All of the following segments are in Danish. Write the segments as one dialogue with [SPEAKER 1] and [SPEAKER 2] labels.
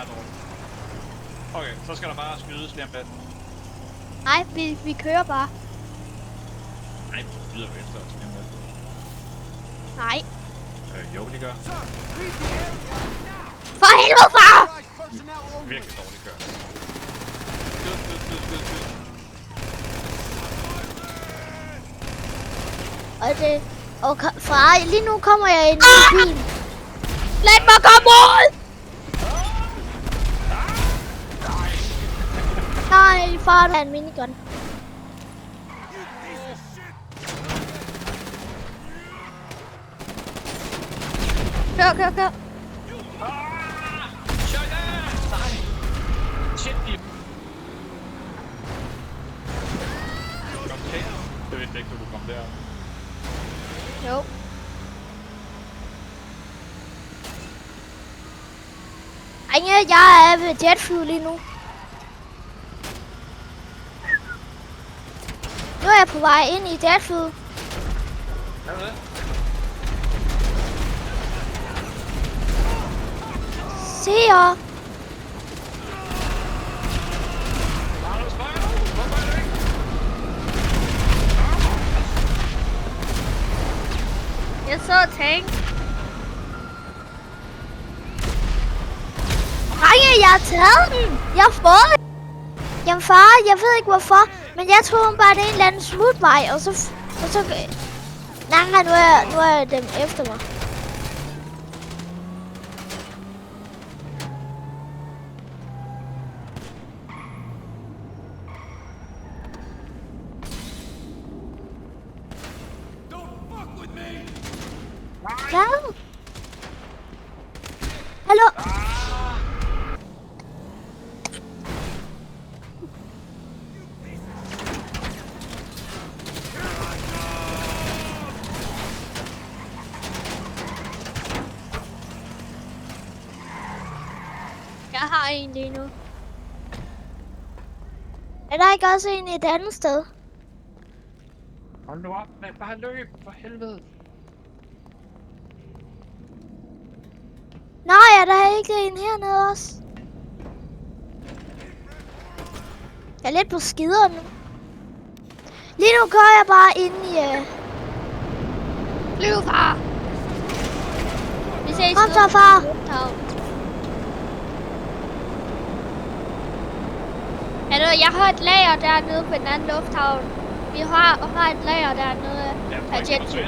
[SPEAKER 1] dårligt. Okay, så skal der bare skydes lige om lidt.
[SPEAKER 2] Nej, vi kører bare.
[SPEAKER 1] Nej, vi skyder jo efter os lige om lidt.
[SPEAKER 2] Nej.
[SPEAKER 1] Jo, de gør.
[SPEAKER 2] For helvede, far!
[SPEAKER 1] Virkelig dårligt kørt. Skyd.
[SPEAKER 2] Og det... Og far, lige nu kommer jeg ind i bilen. Lad mig komme ud! Nej, far, du har en minigun. Kør.
[SPEAKER 1] Shit, okay. Det vidste ikke, du kunne komme der.
[SPEAKER 2] Jo. Ej, jeg er ved jetfly lige nu. Nu er jeg på vej ind i jetflyet.
[SPEAKER 1] Hvad er det?
[SPEAKER 2] Se jer. Jeg så tank. Drenge, jeg har taget den. Jeg har fået den. Jamen far, jeg ved ikke hvorfor, men jeg tror bare, det er en eller anden smutvej, og så... Nej, nu er dem efter mig. Hvad? Hallo? Jeg har en lige nu. Er der ikke også en et andet sted?
[SPEAKER 1] Hold nu op, men bare løb, for helvede.
[SPEAKER 2] Nej, er der ikke en hernede også? Jeg er lidt på skider nu. Lige nu kører jeg bare ind i... Flyv, far! Vi ses. Kom så, far! Hallo, jeg har et lager dernede på den anden lufthavn. Vi har et lager dernede af jetfly.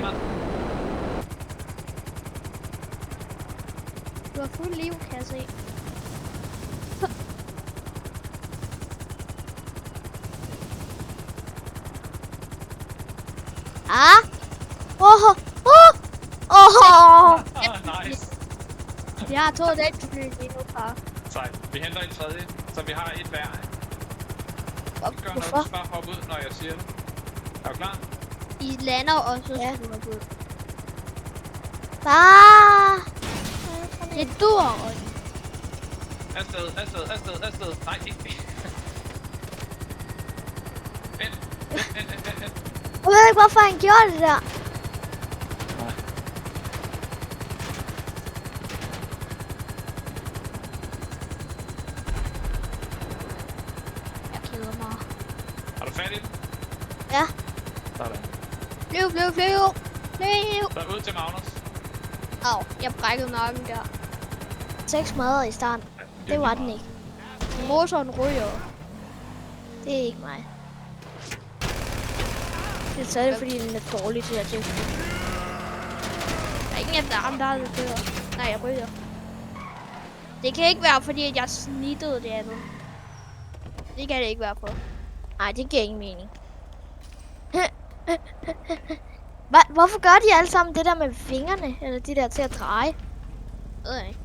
[SPEAKER 2] Du har fuld liv, kan jeg se.
[SPEAKER 1] Nice.
[SPEAKER 2] Jeg har 2 jetfly lige nu, far.
[SPEAKER 1] Sejt. Vi henter en tredje, så vi har et hver. Gør noget,
[SPEAKER 2] Hvorfor?
[SPEAKER 1] bare hop ud, når jeg siger det. Er du klar?
[SPEAKER 2] I lander også, ja. Far! Det dur, Ronny.
[SPEAKER 1] Afsted. Nej, ikke. Vent.
[SPEAKER 2] Jeg ved ikke, hvorfor han gjorde det der. Jeg keder mig.
[SPEAKER 1] Er du færdig?
[SPEAKER 2] Ja.
[SPEAKER 1] Sådan.
[SPEAKER 2] Flyv.
[SPEAKER 1] Så ud til Magnus.
[SPEAKER 2] Au, jeg brækkede nakken der. 6 madder i starten. Det var den ikke. Motoren ryger. Det er ikke mig. Det er stadig fordi den er dårlig til at tæske. Der er ingen af dem, der er dør. Nej, jeg ryger. Det kan ikke være fordi, at jeg snittede det andet. Det kan det ikke være for. Nej, det giver ingen mening. Hvorfor gør de alle sammen det der med fingrene? Eller de der til at dreje? Jeg ved ikke.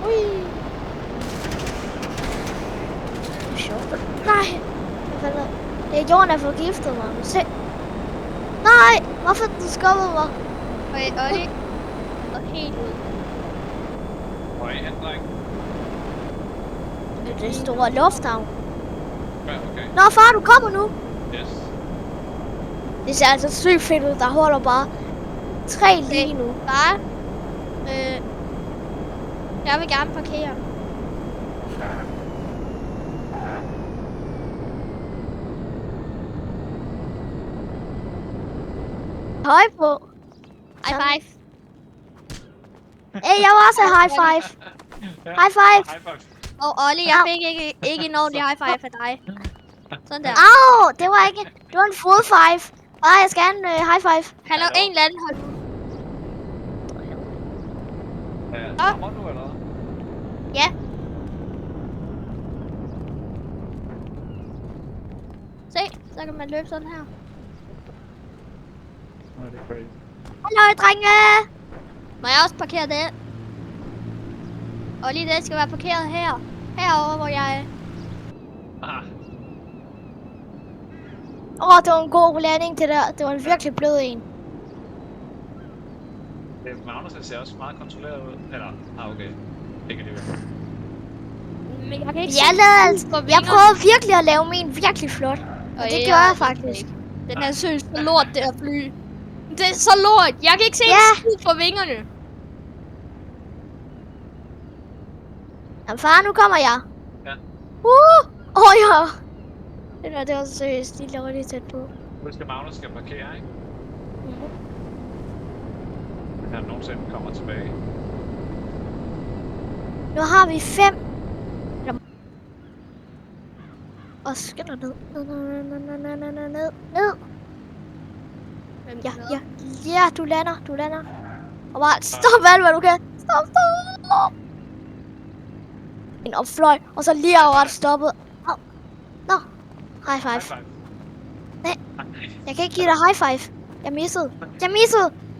[SPEAKER 2] Ui. Sjovt. Nej. Det er jorden, der forgiftet mig. Se. Nej. Hvorfor den skubbede mig? Okay. Og helt ud.
[SPEAKER 1] Høj ændring.
[SPEAKER 2] Det er store lufthavn.
[SPEAKER 1] Ja, okay.
[SPEAKER 2] Nå far, du kommer nu.
[SPEAKER 1] Yes.
[SPEAKER 2] Det ser altså sygt fedt ud. Der holder bare 3 lige nu. Far? Jeg vil gerne parkere.
[SPEAKER 3] Høj på.
[SPEAKER 2] High five.
[SPEAKER 3] Jeg vil også have high five. High five.
[SPEAKER 1] High five.
[SPEAKER 2] Og Olli, jeg fik ikke en ordentlig high five af dig. Sådan der.
[SPEAKER 3] Au, det var ikke. Det var en fod five. Jeg skal have en high five.
[SPEAKER 2] Han er en eller anden hold.
[SPEAKER 1] Kommer du, eller hvad?
[SPEAKER 2] Ja. Se, så kan man løbe sådan her.
[SPEAKER 1] Nej, det er crazy.
[SPEAKER 3] Hallo, drenge.
[SPEAKER 2] Må jeg også parkere det? Og lige det skal være parkeret her. Herovre, hvor jeg er.
[SPEAKER 1] Ah,
[SPEAKER 3] Det var en god landing, det der. Det var en virkelig blød en.
[SPEAKER 1] Magnus han ser også meget kontrolleret ud. Eller, okay. Ikke alligevel.
[SPEAKER 2] Men jeg kan ikke
[SPEAKER 3] Jeg prøvede virkelig at lave min virkelig flot. Og det gjorde jeg faktisk.
[SPEAKER 2] Den er seriøst så lort, det her fly. Det er så lort. Jeg kan ikke se en skid fra vingerne.
[SPEAKER 3] Jamen far, nu kommer jeg.
[SPEAKER 1] Ja.
[SPEAKER 3] Ja. Det var seriøst lige lidt tæt på.
[SPEAKER 1] Husk at Magnus skal parkere, ikke? Hvis han nogensinde kommer tilbage.
[SPEAKER 3] Nu har vi 5. Og så skal der ned. Ned. Ja, du lander. Og bare stop alt, hvad du kan. Stop. En opfløj, og så lige over stoppet. Nå, high five.
[SPEAKER 1] High five.
[SPEAKER 3] Nej, jeg kan ikke give dig high five. Jeg missede.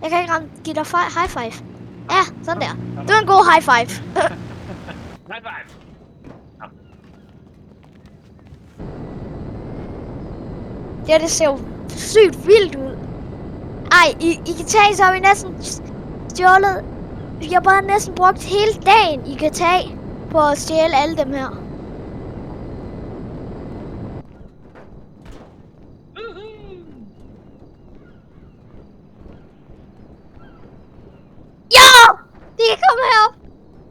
[SPEAKER 3] Jeg kan ikke give dig high five. Ja, sådan der. Det var en god high five.
[SPEAKER 1] High five.
[SPEAKER 3] Det ser jo sygt vildt ud. Ej, I kan tage, så har vi næsten stjålet. Vi har bare næsten brugt hele dagen, I kan tage på at stjæle alle dem her.
[SPEAKER 2] Ja! De kan komme herop.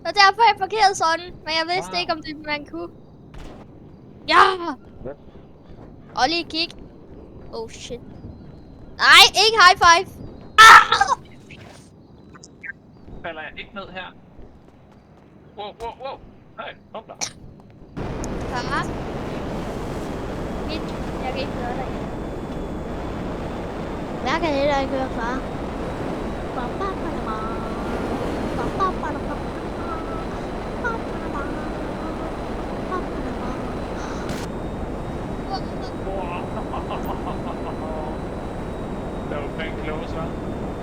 [SPEAKER 2] Og derfor har jeg parkeret sådan. Men jeg vidste ikke, om det man kunne. Ja! Olli, kig. Oh shit. Nej, ikke high five.
[SPEAKER 1] Falder jeg ikke ned her? Wow. Nej, kom der.
[SPEAKER 2] Far. Mit. Jeg kan ikke høre dig.
[SPEAKER 3] Hvad kan det der ikke høre, far?
[SPEAKER 1] Det var pænt close, hva'?